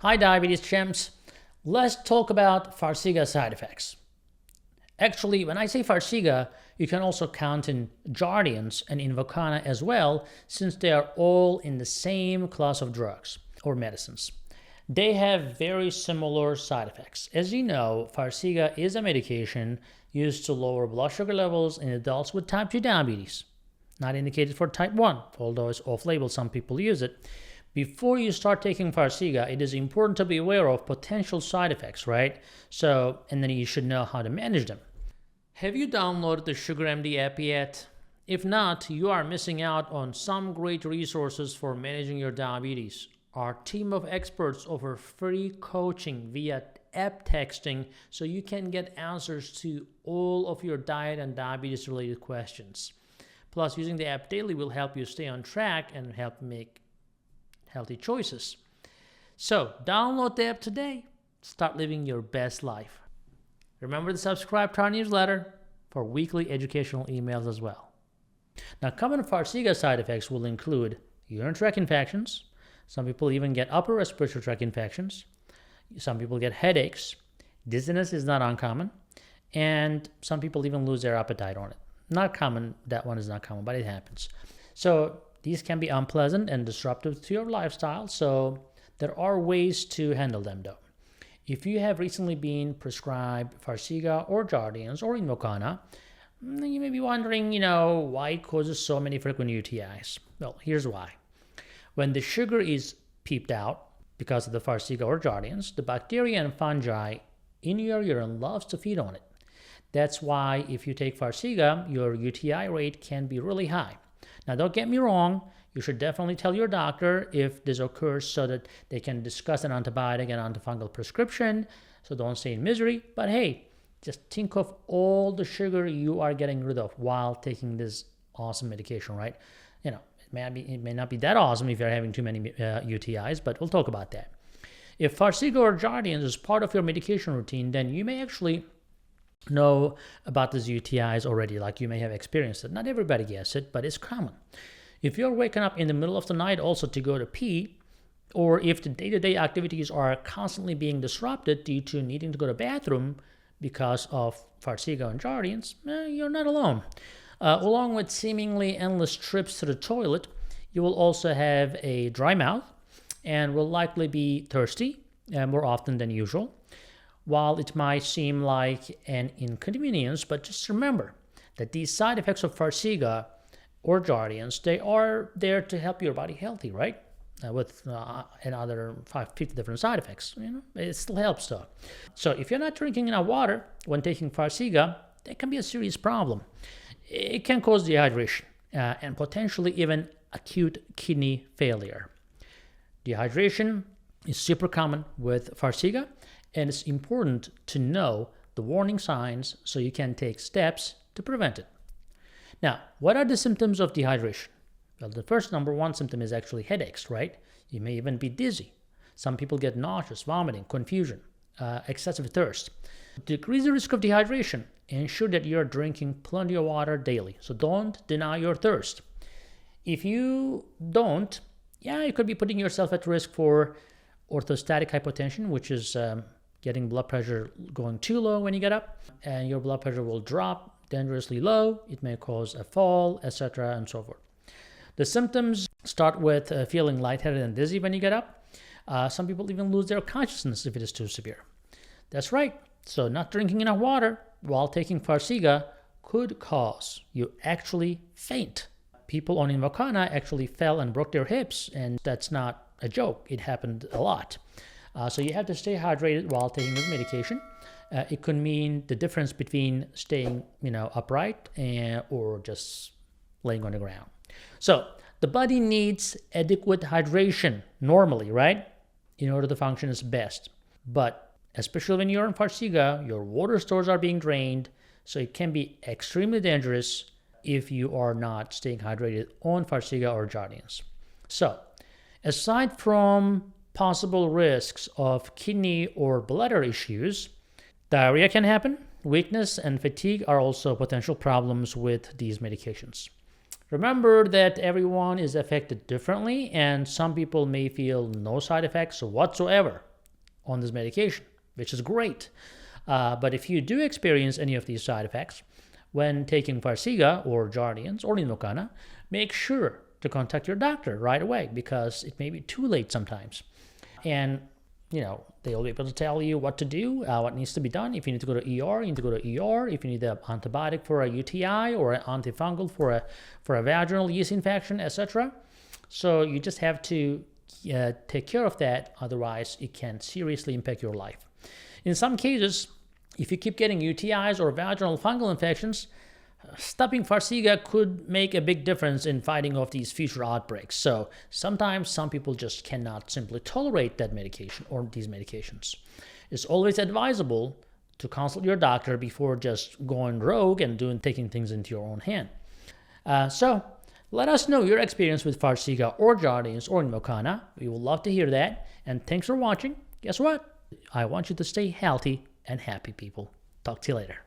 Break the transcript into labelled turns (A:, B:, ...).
A: Hi diabetes champs. Let's talk about Farxiga side effects. Actually, when I say Farxiga, you can also count in Jardiance and Invokana as well, since they are all in the same class of drugs or medicines. They have very similar side effects. As you know, Farxiga is a medication used to lower blood sugar levels in adults with type 2 diabetes. Not indicated for type 1, although it's off-label, some people use it. Before you start taking Farxiga, it is important to be aware of potential side effects, right? And then you should know how to manage them. Have you downloaded the SugarMD app yet? If not, you are missing out on some great resources for managing your diabetes. Our team of experts offer free coaching via app texting so you can get answers to all of your diet and diabetes related questions. Plus, using the app daily will help you stay on track and help make healthy choices. So, download the app today. Start living your best life. Remember to subscribe to our newsletter for weekly educational emails as well. Now, common Farxiga side effects will include urinary tract infections. Some people even get upper respiratory tract infections. Some people get headaches. Dizziness is not uncommon. And some people even lose their appetite on it. Not common, that one is not common, but it happens. So these can be unpleasant and disruptive to your lifestyle, so there are ways to handle them though. If you have recently been prescribed Farxiga or Jardiance or Invokana, you may be wondering, why it causes so many frequent UTIs. Well, here's why. When the sugar is peeped out because of the Farxiga or Jardiance, the bacteria and fungi in your urine loves to feed on it. That's why if you take Farxiga, your UTI rate can be really high. Now, don't get me wrong, you should definitely tell your doctor if this occurs so that they can discuss an antibiotic and antifungal prescription, so don't stay in misery. But hey, just think of all the sugar you are getting rid of while taking this awesome medication, right? It may not be that awesome if you're having too many UTIs, but we'll talk about that. If Farxiga or Jardiance is part of your medication routine, then you may actually know about these UTIs already, like you may have experienced it. Not everybody gets it, but it's common. If you're waking up in the middle of the night also to go to pee, or if the day-to-day activities are constantly being disrupted due to needing to go to the bathroom because of Farxiga and Jardiance, you're not alone. Along with seemingly endless trips to the toilet, you will also have a dry mouth and will likely be thirsty more often than usual. While it might seem like an inconvenience, but just remember that these side effects of Farxiga or Jardiance, they are there to help your body healthy, right? With another 50 different side effects, it still helps though. So if you're not drinking enough water when taking Farxiga, that can be a serious problem. It can cause dehydration and potentially even acute kidney failure. Dehydration is super common with Farxiga, and it's important to know the warning signs so you can take steps to prevent it. Now, what are the symptoms of dehydration? Well, the first number one symptom is actually headaches, right? You may even be dizzy. Some people get nauseous, vomiting, confusion, excessive thirst. To decrease the risk of dehydration, ensure that you're drinking plenty of water daily. So don't deny your thirst. If you don't, you could be putting yourself at risk for orthostatic hypotension, which is getting blood pressure going too low when you get up, and your blood pressure will drop dangerously low. It may cause a fall, etc., and so forth. The symptoms start with feeling lightheaded and dizzy when you get up. Some people even lose their consciousness if it is too severe. That's right. So not drinking enough water while taking Farxiga could cause you actually faint. People on Invokana actually fell and broke their hips, and that's not a joke. It happened a lot. So you have to stay hydrated while taking this medication. It could mean the difference between staying, upright or just laying on the ground. So the body needs adequate hydration normally, right? In order to function its best. But especially when you're on Farxiga, your water stores are being drained, so it can be extremely dangerous if you are not staying hydrated on Farxiga or Jardiance. So aside from possible risks of kidney or bladder issues, diarrhea can happen. Weakness and fatigue are also potential problems with these medications. Remember that everyone is affected differently, and some people may feel no side effects whatsoever on this medication, which is great. But if you do experience any of these side effects when taking Farxiga or Jardiance or Invokana, make sure to contact your doctor right away because it may be too late sometimes. And, they'll be able to tell you what to do, what needs to be done. If you need to go to ER, you need to go to ER. If you need an antibiotic for a UTI or an antifungal for a vaginal yeast infection, etc. So you just have to take care of that. Otherwise, it can seriously impact your life. In some cases, if you keep getting UTIs or vaginal fungal infections, stopping Farxiga could make a big difference in fighting off these future outbreaks. So sometimes some people just cannot simply tolerate that medication or these medications. It's always advisable to consult your doctor before just going rogue and taking things into your own hand. So let us know your experience with Farxiga or Jardiance or Invokana. We would love to hear that. And thanks for watching. Guess what? I want you to stay healthy and happy, people. Talk to you later.